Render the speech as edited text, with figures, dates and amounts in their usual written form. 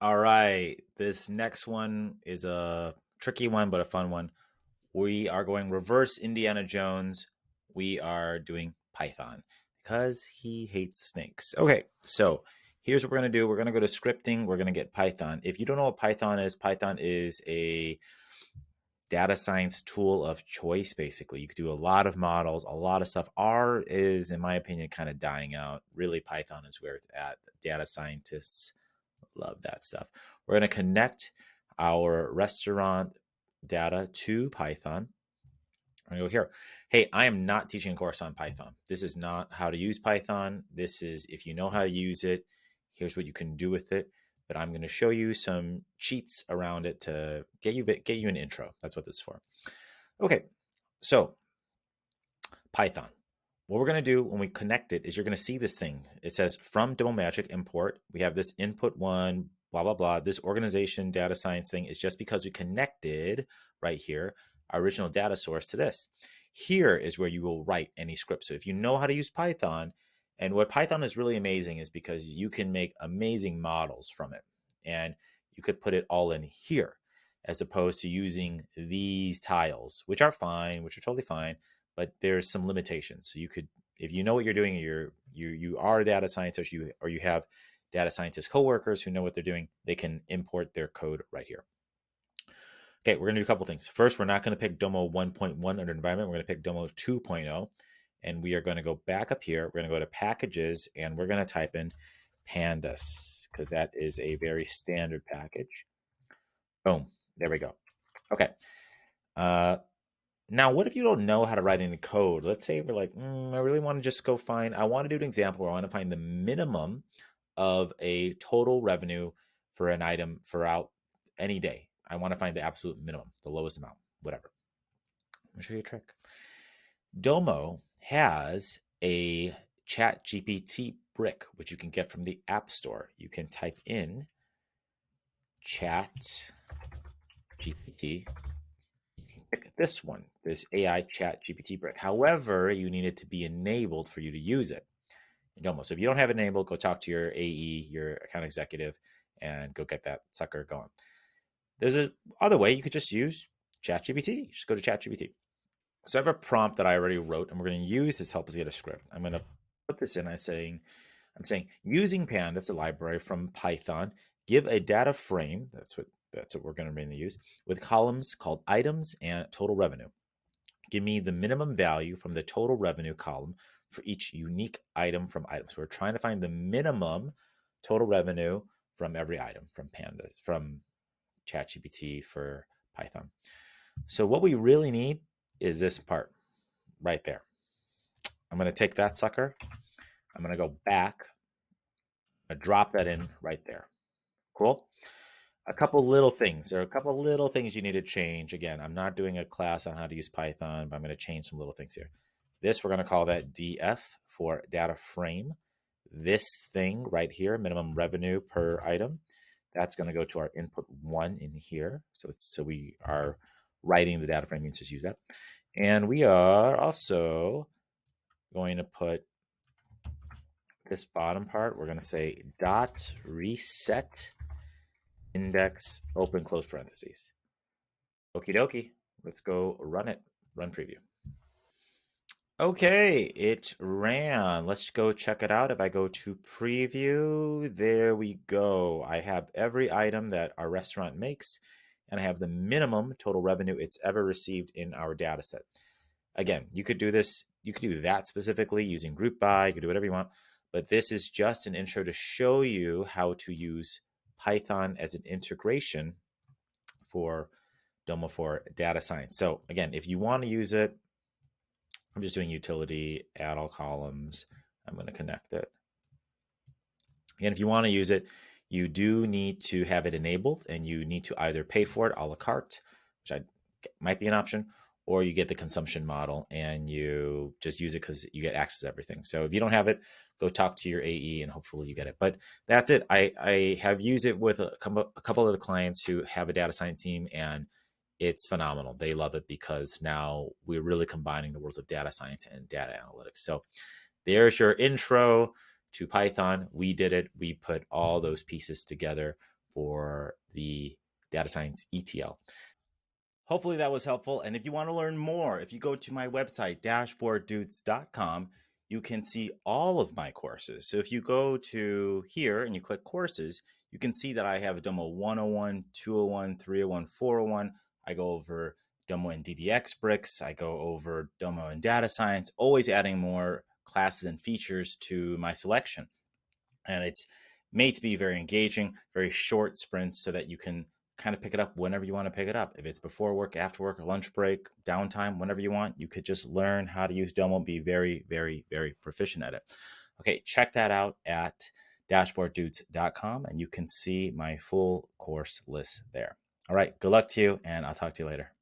All right. This next one is a tricky one, but a fun one. We are going reverse Indiana Jones. We are doing Python because he hates snakes. Okay, so here's what we're going to do. We're going to go to scripting. We're going to get Python. If you don't know what Python is a data science tool of choice, basically. You could do a lot of models, a lot of stuff. R is, in my opinion, kind of dying out. Really, Python is where it's at. Data scientists love that stuff. We're going to connect our restaurant data to Python. I'm going to go here. Hey, I am not teaching a course on Python. This is not how to use Python. This is if you know how to use it, here's what you can do with it. But I'm going to show you some cheats around it to get you an intro. That's what this is for. Okay, so Python. What we're going to do when we connect it is you're going to see this thing. It says from Domo Magic import. We have this input one, blah, blah, blah. This organization data science thing is just because we connected right here our original data source to this. Here is where you will write any script. So if you know how to use Python, and what Python is really amazing is because you can make amazing models from it. And you could put it all in here as opposed to using these tiles, which are fine, which are totally fine, but there's some limitations. So you could, if you know what you're doing, you are a data scientist, or you have data scientist coworkers who know what they're doing, they can import their code right here. Okay, we're gonna do a couple things. First, we're not gonna pick Domo 1.1 under environment. We're gonna pick Domo 2.0, and we are gonna go back up here. We're gonna go to packages, and we're gonna type in pandas because that is a very standard package. Boom, there we go. Okay. Uh, Now, what if you don't know how to write any code? Let's say we're like, I really want to just go find, I want to do an example where I want to find the minimum of a total revenue for an item for out any day. I want to find the absolute minimum, the lowest amount, whatever. Let me show you a trick. Domo has a chat GPT brick, which you can get from the App Store. You can type in chat GPT. You can pick this one, this AI chat GPT brick. However, you need it to be enabled for you to use it in Domo. So if you don't have it enabled, go talk to your AE, your account executive, and go get that sucker going. There's a other way you could just use ChatGPT. Just go to ChatGPT. So I have a prompt that I already wrote, and we're going to use this to help us get a script. I'm going to put this in. I'm saying using Pandas, a library from Python, give a data frame. That's what we're going to mainly use with columns called items and total revenue. Give me the minimum value from the total revenue column for each unique item from items. So we're trying to find the minimum total revenue from every item from Pandas, from ChatGPT for Python. So what we really need is this part right there. I'm going to take that sucker. I'm going to go back. I'm going to drop that in right there. Cool. A couple little things. There are a couple little things you need to change. Again, I'm not doing a class on how to use Python, but I'm going to change some little things here. This, we're going to call that DF for data frame. This thing right here, minimum revenue per item, that's going to go to our input one in here. So we are writing the data frame. You just use that. And we are also going to put this bottom part. We're going to say dot reset index open close parentheses. Okie dokie. Let's go run it. Run preview. Okay, it ran. Let's go check it out. If I go to preview, there we go. I have every item that our restaurant makes, and I have the minimum total revenue it's ever received in our data set. Again, you could do this. You could do that specifically using group by. You could do whatever you want. But this is just an intro to show you how to use Python as an integration for Domo for data science. So again, if you want to use it, I'm just doing utility, add all columns. I'm going to connect it. And if you want to use it, you do need to have it enabled, and you need to either pay for it a la carte, which might be an option, or you get the consumption model and you just use it because you get access to everything. So if you don't have it, go talk to your AE and hopefully you get it. But that's it. I have used it with a couple of the clients who have a data science team, and it's phenomenal. They love it because now we're really combining the worlds of data science and data analytics. So there's your intro to Python. We did it. We put all those pieces together for the data science ETL. Hopefully that was helpful. And if you want to learn more, if you go to my website, dashboarddudes.com, you can see all of my courses. So if you go to here and you click courses, you can see that I have a Domo 101, 201, 301, 401. I go over Domo and DDX bricks. I go over Domo and data science, always adding more classes and features to my selection. And it's made to be very engaging, very short sprints so that you can kind of pick it up whenever you want to pick it up. If it's before work, after work, or lunch break, downtime, whenever you want, you could just learn how to use Domo, be very, very, very proficient at it. Okay, check that out at dashboarddudes.com and you can see my full course list there. All right, good luck to you, and I'll talk to you later.